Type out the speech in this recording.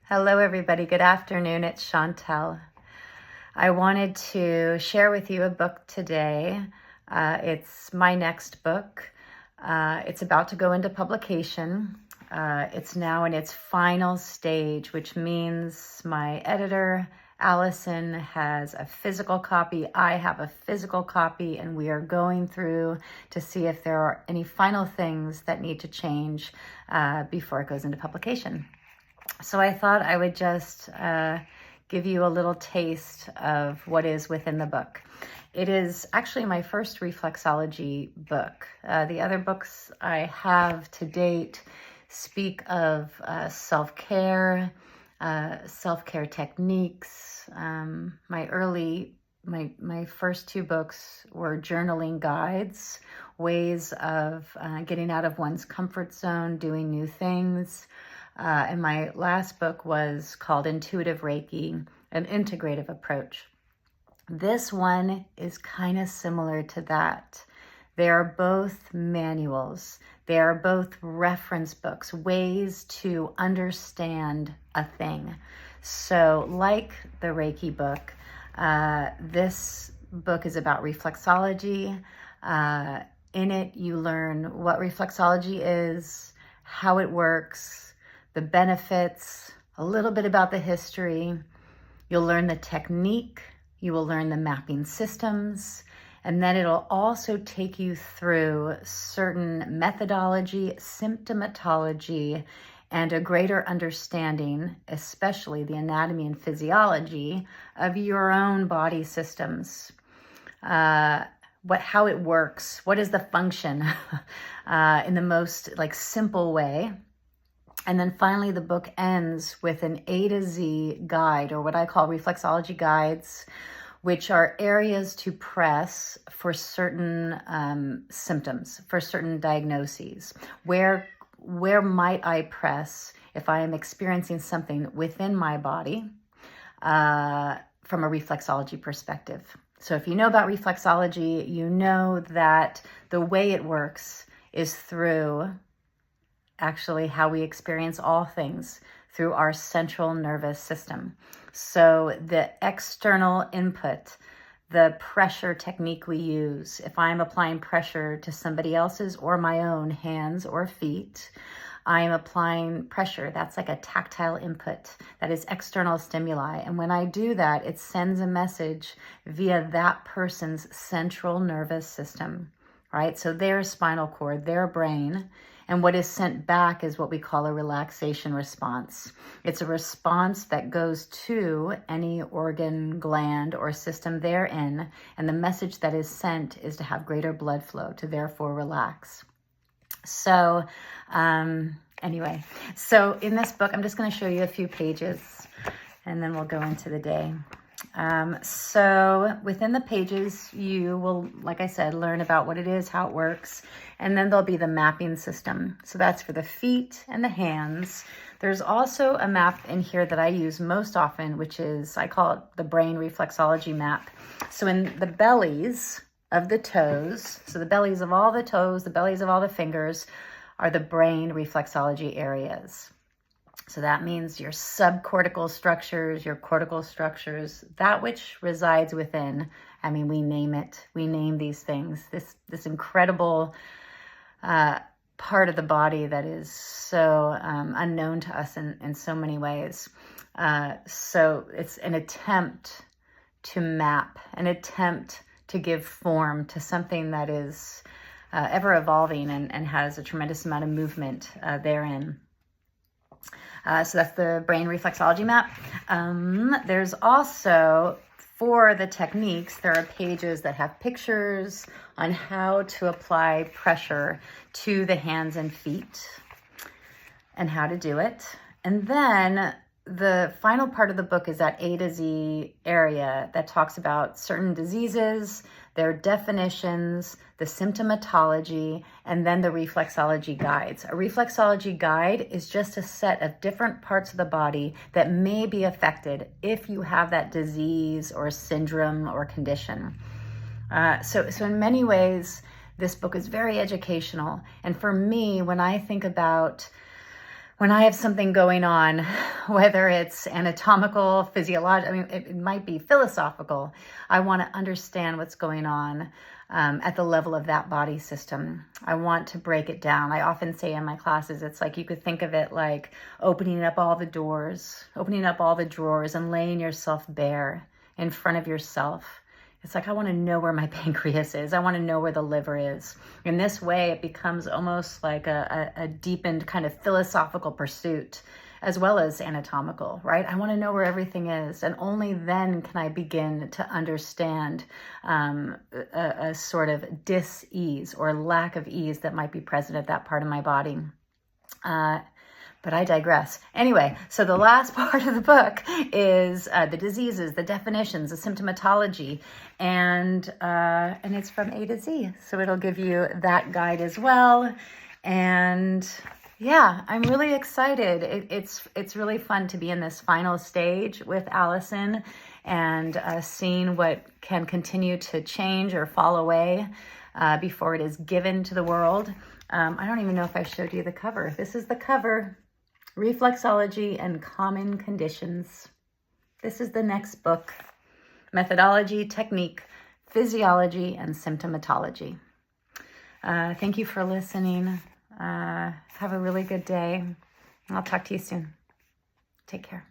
Hello, everybody. Good afternoon. It's Chantel. I wanted to share with you a book today. It's my next book. It's about to go into publication. It's now in its final stage, which means my editor, Allison, has a physical copy. I have a physical copy, and we are going through to see if there are any final things that need to change before it goes into publication. So I thought I would just give you a little taste of what is within the book. It is actually my first reflexology book. The other books I have to date speak of self-care techniques. My first two books were journaling guides, ways of getting out of one's comfort zone, doing new things. And my last book was called Intuitive Reiki, an integrative approach. This one is kind of similar to that. They are both manuals. They are both reference books, ways to understand a thing. So like the Reiki book, this book is about reflexology. In it, you learn what reflexology is, how it works, the benefits, a little bit about the history. You'll learn the technique, you will learn the mapping systems, and then it'll also take you through certain methodology, symptomatology, and a greater understanding, especially the anatomy and physiology of your own body systems. How it works, what is the function in the most simple way. And then finally, the book ends with an A to Z guide, or what I call reflexology guides, which are areas to press for certain symptoms, for certain diagnoses. Where might I press if I am experiencing something within my body from a reflexology perspective? So if you know about reflexology, you know that the way it works is through actually how we experience all things, through our central nervous system. So the external input, the pressure technique we use, if I'm applying pressure to somebody else's or my own hands or feet, I'm applying pressure. That's like a tactile input. That is external stimuli. And when I do that, it sends a message via that person's central nervous system, right? So their spinal cord, their brain. And what is sent back is what we call a relaxation response. It's a response that goes to any organ, gland, or system therein. And the message that is sent is to have greater blood flow, to therefore relax. So anyway, so in this book, I'm just going to show you a few pages and then we'll go into the day. So within the pages, you will, like I said, learn about what it is, how it works, and then there'll be the mapping system. So that's for the feet and the hands. There's also a map in here that I use most often, which is, I call it the brain reflexology map. So in the bellies of the toes, so the bellies of all the toes, the bellies of all the fingers are the brain reflexology areas. So that means your subcortical structures, your cortical structures, that which resides within. I mean, we name it. We name these things. This incredible part of the body that is so unknown to us in so many ways. So it's an attempt to map, an attempt to give form to something that is ever evolving and has a tremendous amount of movement therein. So that's the brain reflexology map. There's also, for the techniques, there are pages that have pictures on how to apply pressure to the hands and feet and how to do it. And then the final part of the book is that A to Z area that talks about certain diseases, their definitions, the symptomatology, and then the reflexology guides. A reflexology guide is just a set of different parts of the body that may be affected if you have that disease or syndrome or condition. So in many ways, this book is very educational. And for me, when I think about when I have something going on, whether it's anatomical, physiological, I mean, it might be philosophical. I want to understand what's going on at the level of that body system. I want to break it down. I often say in my classes, it's like you could think of it like opening up all the doors, opening up all the drawers and laying yourself bare in front of yourself. It's like, I want to know where my pancreas is. I want to know where the liver is. In this way, it becomes almost like a deepened kind of philosophical pursuit, as well as anatomical, right? I want to know where everything is. And only then can I begin to understand a sort of dis-ease or lack of ease that might be present at that part of my body. But I digress. Anyway, so the last part of the book is the diseases, the definitions, the symptomatology, and it's from A to Z. So it'll give you that guide as well. And yeah, I'm really excited. It's really fun to be in this final stage with Allison and seeing what can continue to change or fall away before it is given to the world. I don't even know if I showed you the cover. This is the cover, Reflexology and Common Conditions. This is the next book, Methodology, Technique, Physiology, and Symptomatology. Thank you for listening. Have a really good day. I'll talk to you soon. Take care.